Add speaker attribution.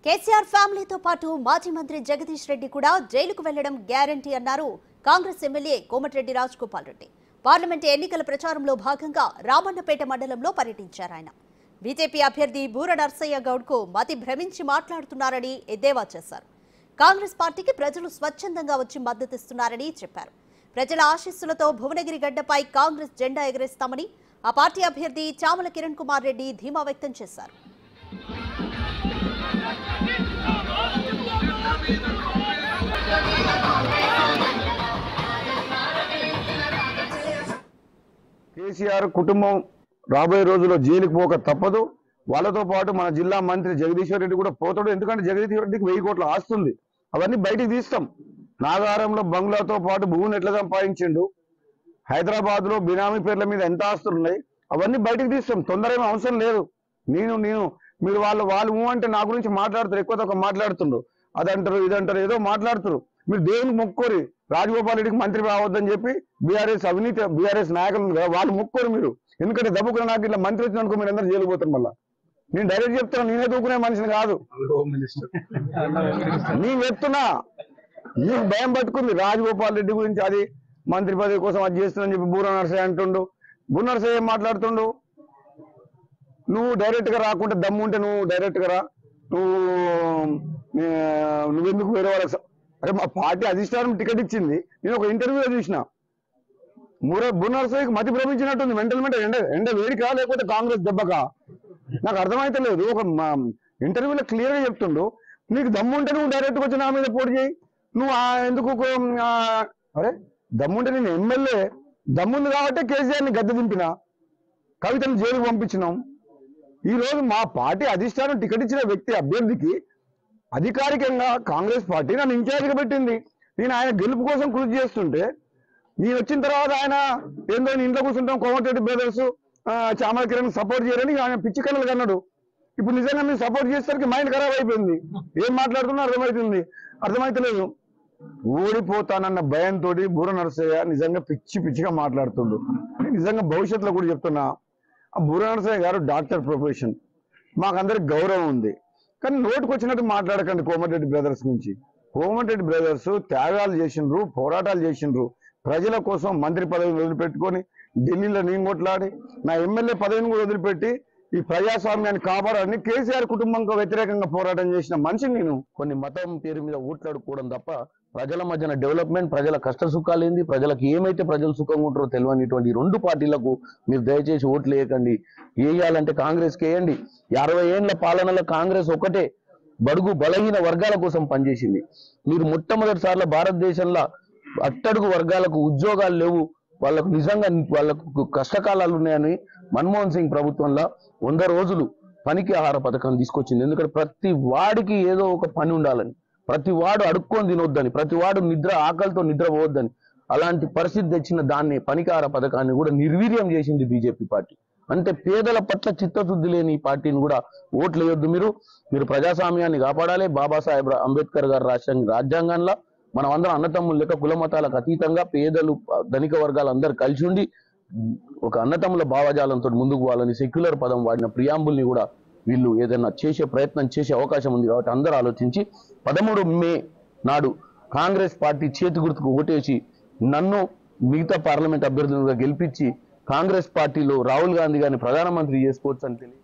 Speaker 1: కేసీఆర్ ఫ్యామిలీతో పాటు మాజీ మంత్రి జగదీష్ రెడ్డి కూడా జైలుకు వెళ్లడం గ్యారంటీ అన్నారు కాంగ్రెస్ ఎమ్మెల్యే కోమటిరెడ్డి రాజగోపాల్ రెడ్డి. పార్లమెంట్ ఎన్నికల ప్రచారంలో భాగంగా రామన్నపేట మండలంలో పర్యటించారు ఆయన. బీజేపీ అభ్యర్థి బూర నర్సయ్య గౌడ్కు మతి భ్రమించి మాట్లాడుతున్నారని ఎద్దేవా చేశారు. కాంగ్రెస్ పార్టీకి ప్రజలు స్వచ్ఛందంగా వచ్చి మద్దతిస్తున్నారని చెప్పారు. ప్రజల ఆశీస్సులతో భువనగిరి గడ్డపై కాంగ్రెస్ జెండా ఎగరేస్తామని ఆ పార్టీ అభ్యర్థి చామల కిరణ్ కుమార్ రెడ్డి ధీమా వ్యక్తం చేశారు.
Speaker 2: కేసీఆర్ కుటుంబం రాబోయే రోజుల్లో జైలుకు పోక తప్పదు. వాళ్ళతో పాటు మన జిల్లా మంత్రి జగదీశ్వర్ రెడ్డి కూడా పోతాడు. ఎందుకంటే జగదీశ్వర్ రెడ్డికి 1000 కోట్ల ఆస్తుంది. అవన్నీ బయటికి తీస్తాం. నాగారంలో బంగ్లాతో పాటు భూమిని ఎట్లా సంపాదించిండు, హైదరాబాద్ లో బినామీ పేర్ల మీద ఎంత ఆస్తులు ఉన్నాయి, అవన్నీ బయటికి తీస్తాం. తొందరగా అవసరం లేదు. నేను మీరు వాళ్ళు అంటే నా గురించి మాట్లాడుతారు, ఎక్కువ తక్కువ మాట్లాడుతుండ్రు, అదంటారు ఇదంటారు, ఏదో మాట్లాడుతారు. మీరు దేవునికి మొక్కోరి. రాజగోపాల్ రెడ్డికి మంత్రి రావద్దని చెప్పి బీఆర్ఎస్ నాయకులు వాళ్ళు మొక్కోరు మీరు. ఎందుకంటే దబ్బుకున్న నాకు ఇట్లా మంత్రి వచ్చినందుకు మీరు అందరూ జైలు పోతారు. మళ్ళీ నేను డైరెక్ట్ చెప్తున్నా, నేనే దూకునే మనిషిని కాదు. నేను చెప్తున్నా, నీకు భయం పట్టుకుంది రాజగోపాల్ రెడ్డి గురించి. అది మంత్రి పదవి కోసం అది చేస్తుందని చెప్పి బూర నర్సయ్య అంటుండు. బూర నర్సయ్య ఏం మాట్లాడుతుండు? నువ్వు డైరెక్ట్ గా రాకుంటే దమ్ముంటే నువ్వు డైరెక్ట్ గా రా, నువ్వెందుకు వేరే వాళ్ళకి. అరే మా పార్టీ అధిష్టానం టికెట్ ఇచ్చింది. నేను ఒక ఇంటర్వ్యూలో చూసిన, బూర నర్సయ్యకి మతి భ్రమించినట్టుంది. ఎండ వేడికా లేకపోతే కాంగ్రెస్ దెబ్బకా నాకు అర్థమైతే లేదు. ఒక ఇంటర్వ్యూలో క్లియర్ గా చెప్తుండు, నీకు దమ్ముంటే నువ్వు డైరెక్ట్ వచ్చి నా మీద పోటీ చేయి. నువ్వు ఎందుకు అరే దమ్ముంటే నేను ఎమ్మెల్యే, దమ్ముంది కాబట్టి కేసీఆర్ని గద్దె దింపిన, కవితను జైలుకు పంపించినాం. ఈ రోజు మా పార్టీ అధిష్టానం టికెట్ ఇచ్చిన వ్యక్తి అభ్యర్థికి అధికారికంగా కాంగ్రెస్ పార్టీ నన్ను ఇన్ఛార్జిగా పెట్టింది. నేను ఆయన గెలుపు కోసం కృషి చేస్తుంటే నేను వచ్చిన తర్వాత ఆయన ఏందో ఇంట్లో కూర్చుంటాం, కోమటిరెడ్డి బ్రదర్స్ చామల కిరణ్ సపోర్ట్ చేయరని ఆయన పిచ్చి కళలు కన్నాడు. ఇప్పుడు నిజంగా మీరు సపోర్ట్ చేసేసరికి మైండ్ ఖరాబ్ అయిపోయింది. ఏం మాట్లాడుతున్నా అర్థమైతలేదు. ఓడిపోతానన్న భయంతో బూర నర్సయ్య నిజంగా పిచ్చిగా మాట్లాడుతుండు. నిజంగా భవిష్యత్తులో కూడా చెప్తున్నా, ఆ బూర నర్సయ్య గారు డాక్టర్ ప్రొఫెషన్, మాకందరికి గౌరవం ఉంది. కానీ నోటుకు వచ్చినట్టు మాట్లాడకండి కోమటిరెడ్డి బ్రదర్స్ గురించి. కోమటిరెడ్డి బ్రదర్స్ త్యాగాలు చేసిండ్రు, పోరాటాలు చేసిండ్రు. ప్రజల కోసం మంత్రి పదవిని వదిలిపెట్టుకొని ఢిల్లీలో నేను కొట్లాడి నా ఎమ్మెల్యే పదవిని కూడా వదిలిపెట్టి ఈ ప్రజాస్వామ్యాన్ని కాపాడాలని కేసీఆర్ కుటుంబంకు వ్యతిరేకంగా పోరాటం చేసిన మనిషి నేను. కొన్ని మతం పేరు మీద ఊట్లాడుకోవడం తప్ప ప్రజల మధ్యన డెవలప్మెంట్, ప్రజల కష్ట సుఖాలు ఏంది, ప్రజలకు ఏమైతే ప్రజలు సుఖంగా ఉంటారో తెలియనిటువంటి 2 పార్టీలకు మీరు దయచేసి ఓట్లు వేయకండి. వేయాలంటే కాంగ్రెస్కి వేయండి. 50 ఏళ్ల పాలనలో కాంగ్రెస్ ఒకటే బడుగు బలహీన వర్గాల కోసం పనిచేసింది. మీరు మొట్టమొదటిసార్లు భారతదేశంలో అట్టడుగు వర్గాలకు ఉద్యోగాలు లేవు, వాళ్ళకు నిజంగా వాళ్ళకు కష్టకాలాలు ఉన్నాయని మన్మోహన్ సింగ్ ప్రభుత్వంలో 100 రోజులు పనికి ఆహార పథకం తీసుకొచ్చింది. ఎందుకంటే ప్రతి వాడికి ఏదో ఒక పని ఉండాలని, ప్రతి వాడు అడుక్కొని తినొద్దని, ప్రతి వాడు ఆకలితో నిద్ర పోవద్దని, అలాంటి పరిస్థితి తెచ్చిన దాన్ని పనికార పథకాన్ని కూడా నిర్వీర్యం చేసింది బీజేపీ పార్టీ. అంటే పేదల పట్ల చిత్తశుద్ధి లేని ఈ పార్టీని కూడా ఓట్లు వేయొద్దు. మీరు ప్రజాస్వామ్యాన్ని కాపాడాలి. బాబాసాహెబ్ అంబేద్కర్ గారు రాసిన రాజ్యాంగంలో మనం అందరం అన్నతమ్ములు లెక్క కుల మతాలకు అతీతంగా పేదలు ధనిక వర్గాలు అందరూ కలిసి ఉండి ఒక అన్నతమ్ముల భావజాలంతో ముందుకు పోవాలని సెక్యులర్ పదం వాడిన ప్రియాంబుల్ని కూడా వీళ్ళు ఏదైనా చేసే ప్రయత్నం చేసే అవకాశం ఉంది. కాబట్టి అందరూ ఆలోచించి 13 మే నాడు కాంగ్రెస్ పార్టీ చేతి గుర్తుకు ఓటేసి నన్ను మిగతా పార్లమెంట్ అభ్యర్థులుగా గెలిపించి కాంగ్రెస్ పార్టీలో రాహుల్ గాంధీ గారిని ప్రధానమంత్రి చేసుకోవచ్చు అని తెలియదు.